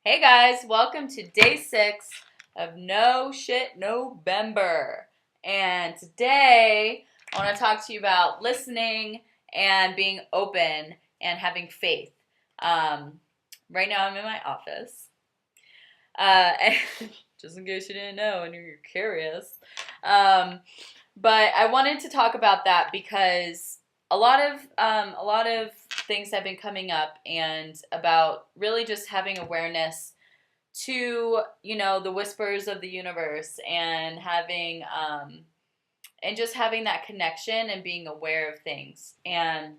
Hey guys, welcome to day 6 of No Shit November. And today I want to talk to you about listening and being open and having faith. Right now I'm in my office. And just in case you didn't know and you're curious. But I wanted to talk about that because a lot of things have been coming up and about really just having awareness to the whispers of the universe and having and just having that connection and being aware of things. And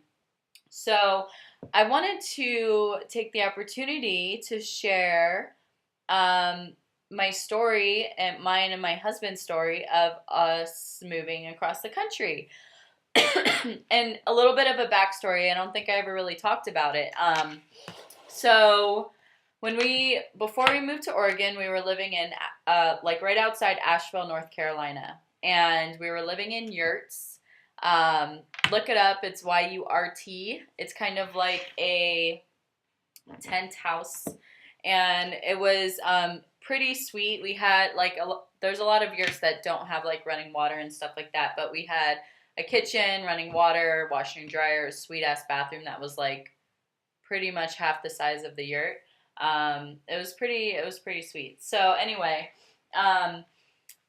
so I wanted to take the opportunity to share um, my story, and mine and my husband's story of us moving across the country. And a little bit of a backstory. I don't think I ever really talked about it. So before we moved to Oregon, we were living in like right outside Asheville, North Carolina, and we were living in yurts. Look it up. It's YURT. It's kind of like a tent house, and it was pretty sweet. We had there's a lot of yurts that don't have like running water and stuff like that, but we had a kitchen, running water, washing and dryer, a sweet ass bathroom that was like pretty much half the size of the yurt. It was pretty sweet. So anyway,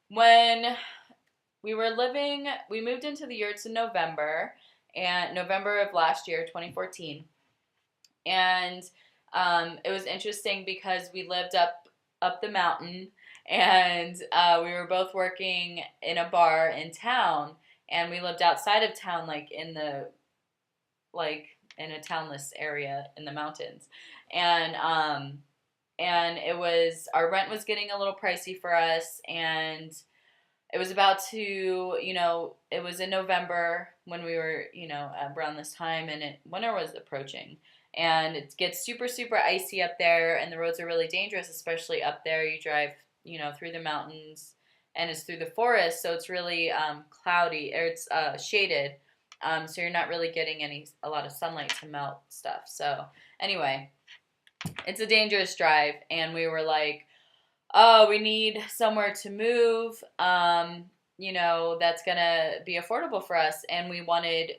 when we moved into the yurts in November of last year, 2014, and it was interesting because we lived up the mountain, and we were both working in a bar in town, and we lived outside of town, like in a townless area in the mountains, and it was our rent was getting a little pricey for us, and it was about to, it was in November when we were, around this time, and winter was approaching. And it gets super, super icy up there, and the roads are really dangerous, especially up there. You drive, through the mountains, and it's through the forest, so it's really cloudy, or it's shaded, so you're not really getting a lot of sunlight to melt stuff. So anyway, it's a dangerous drive, and we were like, oh, we need somewhere to move, that's gonna be affordable for us, and we wanted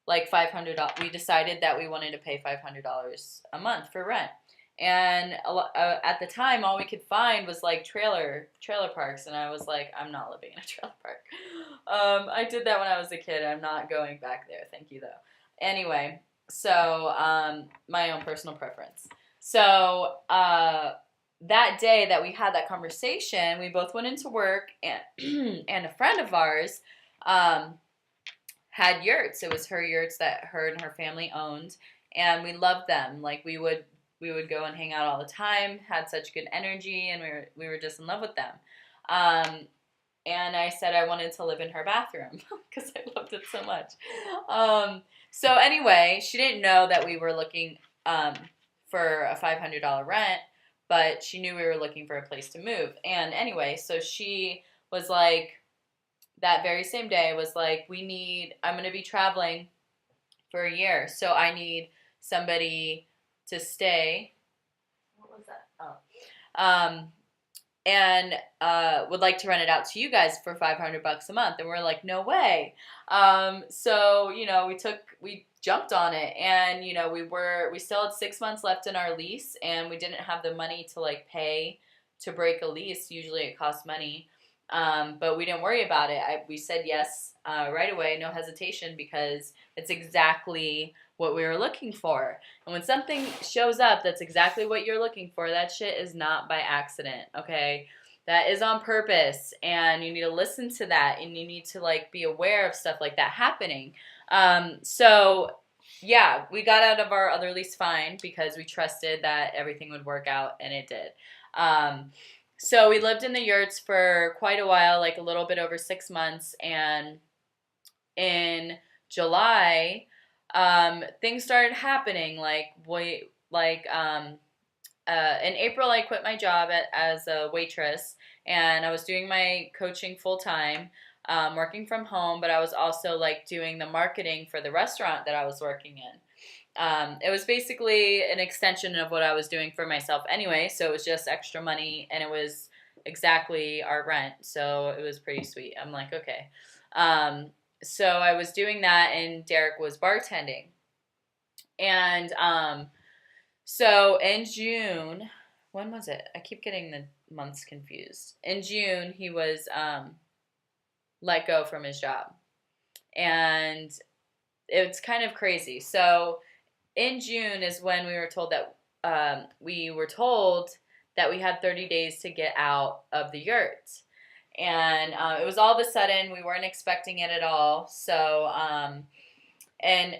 like $500. We decided that we wanted to pay $500 a month for rent, and at the time, all we could find was like trailer parks, and I was like, I'm not living in a trailer park. I did that when I was a kid. I'm not going back there. Thank you though. Anyway, so my own personal preference. So that day that we had that conversation, we both went into work, and and a friend of ours had yurts. It was her yurts that her and her family owned, and we loved them. Like we would go and hang out all the time. Had such good energy, and we were just in love with them. And I said I wanted to live in her bathroom because I loved it so much. So anyway, she didn't know that we were looking for a $500 rent, but she knew we were looking for a place to move. And anyway, so she was like, that very same day, was like, I'm going to be traveling for a year, so I need somebody to stay. What was that? Oh. And would like to rent it out to you guys for $500 a month. And we're like, no way. So, we jumped on it, and, we still had 6 months left in our lease, and we didn't have the money to like pay to break a lease. Usually it costs money. But we didn't worry about it. We said yes right away, no hesitation, because it's exactly what we were looking for. And when something shows up that's exactly what you're looking for, that shit is not by accident, okay? That is on purpose, and you need to listen to that, and you need to like be aware of stuff like that happening. So yeah, we got out of our other lease fine because we trusted that everything would work out, and it did. So we lived in the yurts for quite a while, like a little bit over 6 months, and in July, things started happening. In April, I quit my job as a waitress, and I was doing my coaching full time, working from home, but I was also like doing the marketing for the restaurant that I was working in. It was basically an extension of what I was doing for myself anyway, so it was just extra money, and it was exactly our rent, so it was pretty sweet. I'm like, okay. Um, so I was doing that, and Derek was bartending. And so in June, when was it? I keep getting the months confused. In June, he was let go from his job. And it's kind of crazy. So in June is when we were told that we had 30 days to get out of the yurt. And it was all of a sudden. We weren't expecting it at all. So, and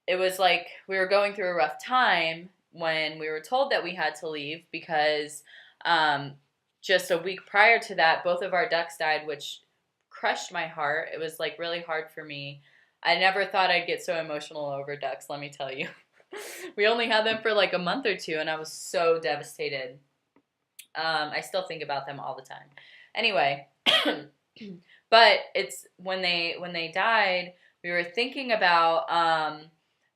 it was like we were going through a rough time when we were told that we had to leave because just a week prior to that, both of our ducks died, which crushed my heart. It was like really hard for me. I never thought I'd get so emotional over ducks, let me tell you. We only had them for like a month or two, and I was so devastated. I still think about them all the time. Anyway, but it's when they died, we were thinking about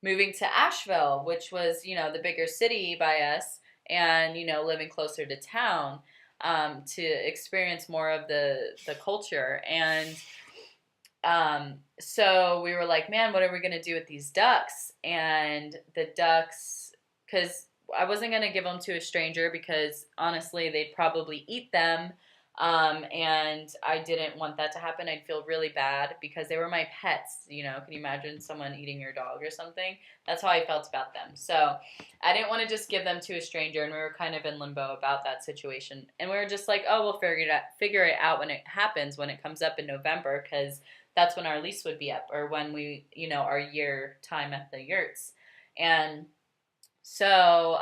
moving to Asheville, which was, the bigger city by us, and, living closer to town, to experience more of the culture. And so we were like, man, what are we going to do with these ducks? And the ducks, because I wasn't going to give them to a stranger because honestly, they'd probably eat them. And I didn't want that to happen. I'd feel really bad because they were my pets. Can you imagine someone eating your dog or something? That's how I felt about them. So I didn't want to just give them to a stranger, and we were kind of in limbo about that situation. And we were just like, oh, we'll figure it out when it happens, when it comes up in November, because that's when our lease would be up, or when we, our year time at the yurts. And so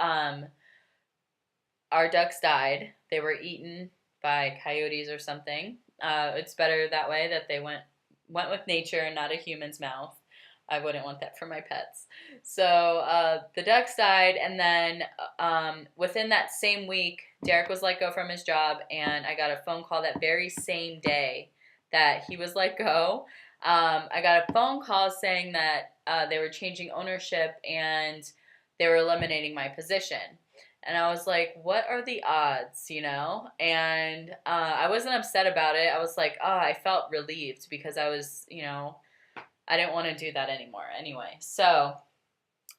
our ducks died. They were eaten by coyotes or something. It's better that way, that they went with nature and not a human's mouth. I wouldn't want that for my pets. So the ducks died, and then within that same week, Derek was let go from his job, and I got a phone call that very same day that he was let go. I got a phone call saying that they were changing ownership and they were eliminating my position. And I was like, what are the odds, And I wasn't upset about it. I was like, oh, I felt relieved because I was, I didn't want to do that anymore anyway. So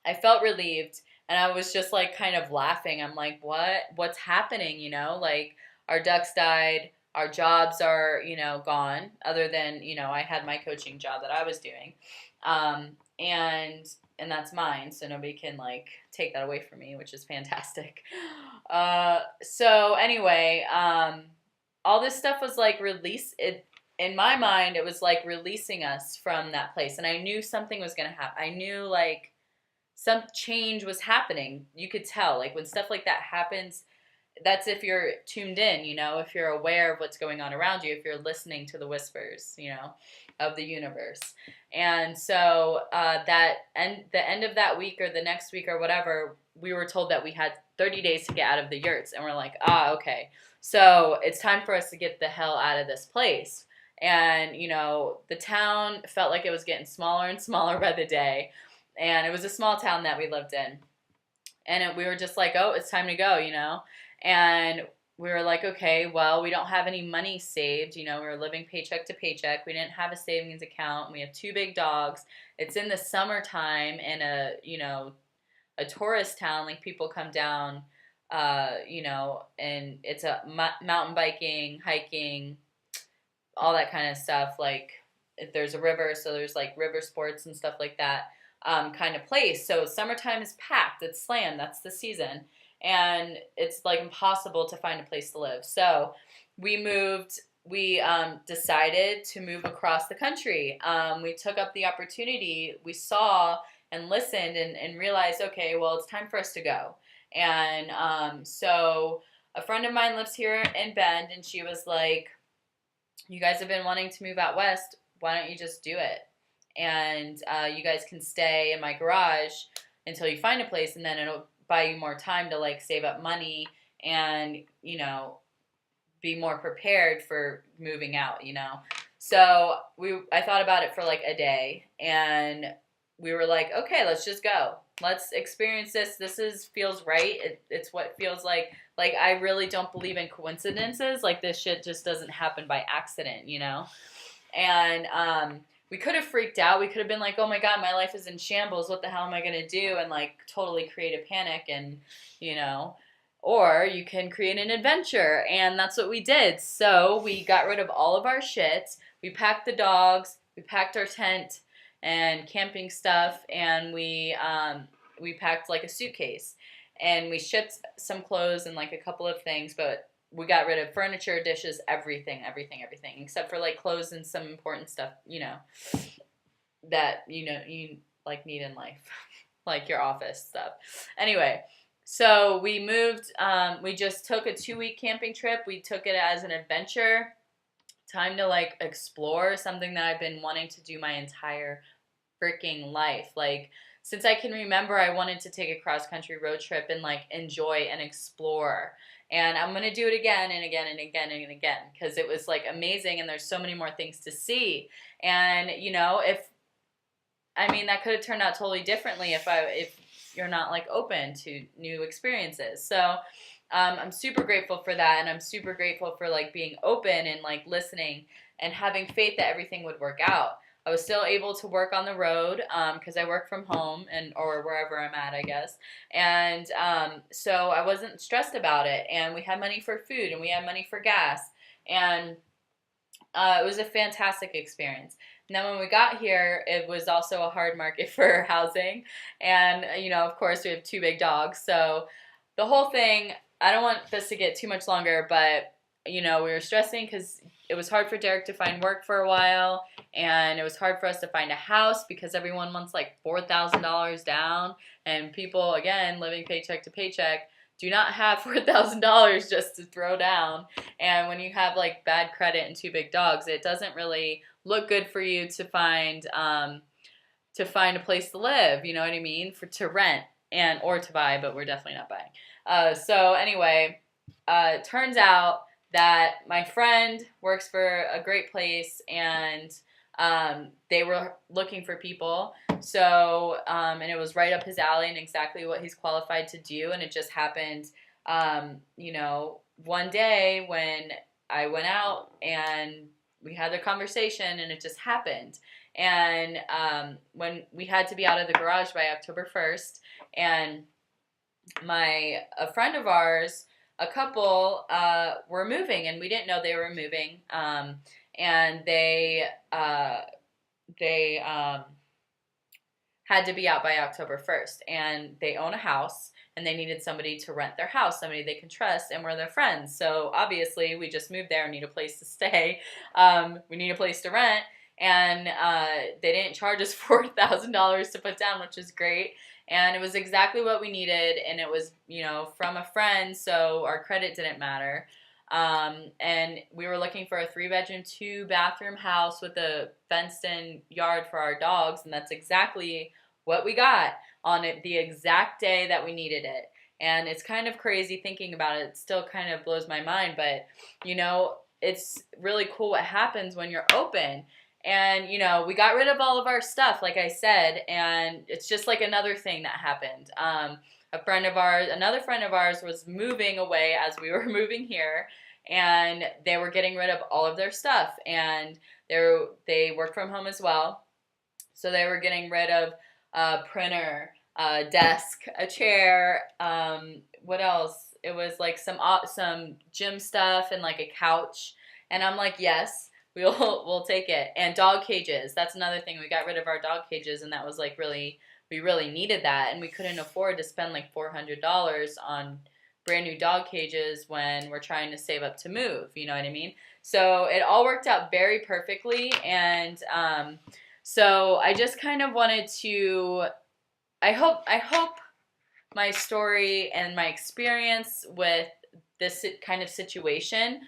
I felt relieved, and I was just like kind of laughing. I'm like, what's happening? Like, our ducks died. Our jobs are, gone, other than, I had my coaching job that I was doing. And that's mine, so nobody can like take that away from me, which is fantastic. So anyway, all this stuff was like in my mind, it was like releasing us from that place, and I knew something was gonna happen. I knew like some change was happening. You could tell, like when stuff like that happens, that's if you're tuned in, if you're aware of what's going on around you, if you're listening to the whispers, of the universe. And so the end of that week or the next week or whatever, we were told that we had 30 days to get out of the yurts. And we're like, okay. So it's time for us to get the hell out of this place. And, the town felt like it was getting smaller and smaller by the day. And it was a small town that we lived in. And we were just like, oh, it's time to go, And we were like, okay, well, we don't have any money saved. We were living paycheck to paycheck. We didn't have a savings account. We have 2 big dogs. It's in the summertime in a tourist town. Like, people come down, and it's a mountain biking, hiking, all that kind of stuff. Like, there's a river, so there's like river sports and stuff like that, kind of place. So summertime is packed. It's slammed. That's the season. And it's like impossible to find a place to live. So we decided to move across the country. We took up the opportunity. We saw and listened and realized, okay, well, it's time for us to go. And so a friend of mine lives here in Bend, and she was like, you guys have been wanting to move out west. Why don't you just do it? And you guys can stay in my garage until you find a place, and then it'll buy you more time to like save up money and, be more prepared for moving out, So I thought about it for like a day, and we were like, okay, let's just go. let's experience this. Feels right. It's what feels like. Like, I really don't believe in coincidences. Like, this shit just doesn't happen by accident, you know? And we could have freaked out. We could have been like, oh my God, my life is in shambles. What the hell am I going to do? And like totally create a panic and, you know, or you can create an adventure. And that's what we did. So we got rid of all of our shit. We packed the dogs. We packed our tent and camping stuff. And we packed like a suitcase. And we shipped some clothes and like a couple of things, but we got rid of furniture, dishes, everything, except for like clothes and some important stuff, you know, that, you know, you like need in life, like your office stuff. Anyway, so we moved, we just took a 2-week camping trip. We took it as an adventure, time to like explore something that I've been wanting to do my entire freaking life. Like, since I can remember, I wanted to take a cross-country road trip and, like, enjoy and explore. And I'm going to do it again and again and again and again because it was, like, amazing and there's so many more things to see. And, you know, that could have turned out totally differently if you're not, like, open to new experiences. So I'm super grateful for that, and I'm super grateful for, like, being open and, like, listening and having faith that everything would work out. I was still able to work on the road because I work from home or wherever I'm at, I guess. And so I wasn't stressed about it. And we had money for food and we had money for gas. And it was a fantastic experience. Now, when we got here, it was also a hard market for housing. And, you know, of course, we have 2 big dogs. So the whole thing, I don't want this to get too much longer, but, you know, we were stressing because it was hard for Derek to find work for a while, and it was hard for us to find a house because everyone wants like $4,000 down, and people, again, living paycheck to paycheck, do not have $4,000 just to throw down. And when you have like bad credit and 2 big dogs, it doesn't really look good for you to find a place to live. You know what I mean? To rent or to buy, but we're definitely not buying. So anyway, turns out that my friend works for a great place, and they were looking for people. So, and it was right up his alley and exactly what he's qualified to do. And it just happened, you know, one day when I went out and we had the conversation, and it just happened. And when we had to be out of the garage by October 1st, and a friend of ours, a couple were moving, and we didn't know they were moving. And they had to be out by October 1st, and they own a house, and they needed somebody to rent their house, somebody they can trust, and we're their friends. So obviously, we just moved there and need a place to stay. We need a place to rent, and they didn't charge us $4,000 to put down, which is great. And it was exactly what we needed, and it was, you know, from a friend, so our credit didn't matter. And we were looking for a 3-bedroom, 2-bathroom house with a fenced-in yard for our dogs, and that's exactly what we got on it the exact day that we needed it. And it's kind of crazy thinking about it. It still kind of blows my mind, but, you know, it's really cool what happens when you're open. And, you know, we got rid of all of our stuff, like I said, and it's just like another thing that happened. Another friend of ours was moving away as we were moving here, and they were getting rid of all of their stuff, and they work from home as well. So they were getting rid of a printer, a desk, a chair, what else? It was like some gym stuff and like a couch. And I'm like, yes, we'll take it. And dog cages. That's another thing. We got rid of our dog cages, and that was like we really needed that, and we couldn't afford to spend like $400 on brand new dog cages when we're trying to save up to move. You know what I mean? So it all worked out very perfectly, and so I just kind of wanted to. I hope my story and my experience with this kind of situation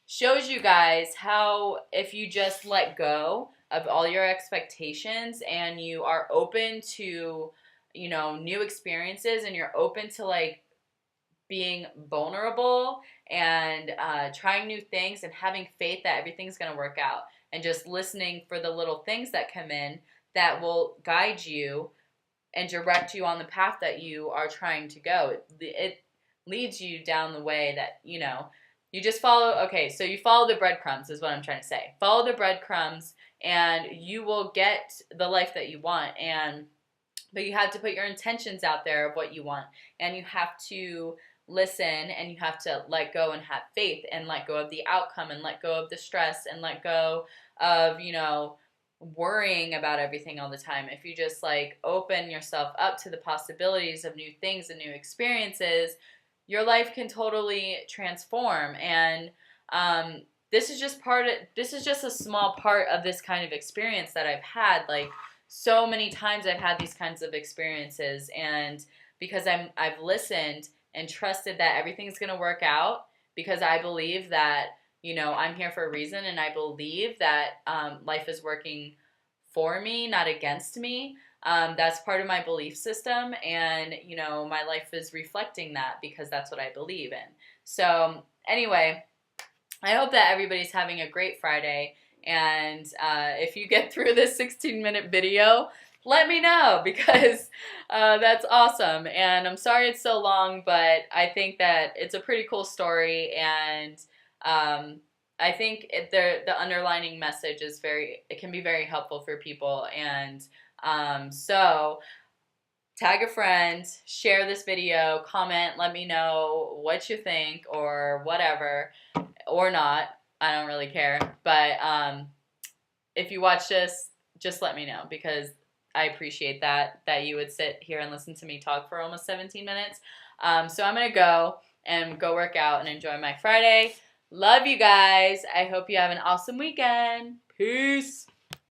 shows you guys how, if you just let go of all your expectations and you are open to, you know, new experiences, and you're open to like being vulnerable and trying new things and having faith that everything's going to work out, and just listening for the little things that come in that will guide you and direct you on the path that you are trying to go. It leads you down the way that, you know, you just follow. Okay, so you follow the breadcrumbs is what I'm trying to say. Follow the breadcrumbs and you will get the life that you want. But you have to put your intentions out there of what you want, and you have to listen, and you have to let go and have faith, and let go of the outcome, and let go of the stress, and let go of, you know, worrying about everything all the time. If you just like open yourself up to the possibilities of new things and new experiences, your life can totally transform. And this is just a small part of this kind of experience that I've had. Like, so many times I've had these kinds of experiences, and because I've listened and trusted that everything's going to work out, because I believe that, you know, I'm here for a reason, and I believe that life is working for me, not against me. That's part of my belief system, and, you know, my life is reflecting that because that's what I believe in. So anyway, I hope that everybody's having a great Friday. And if you get through this 16-minute video, let me know, because that's awesome. And I'm sorry it's so long, but I think that it's a pretty cool story. And I think the underlining message is it can be very helpful for people. And so tag a friend, share this video, comment, let me know what you think or whatever, or not. I don't really care. But if you watch this, just let me know, because I appreciate that you would sit here and listen to me talk for almost 17 minutes. So I'm going to go work out and enjoy my Friday. Love you guys. I hope you have an awesome weekend. Peace.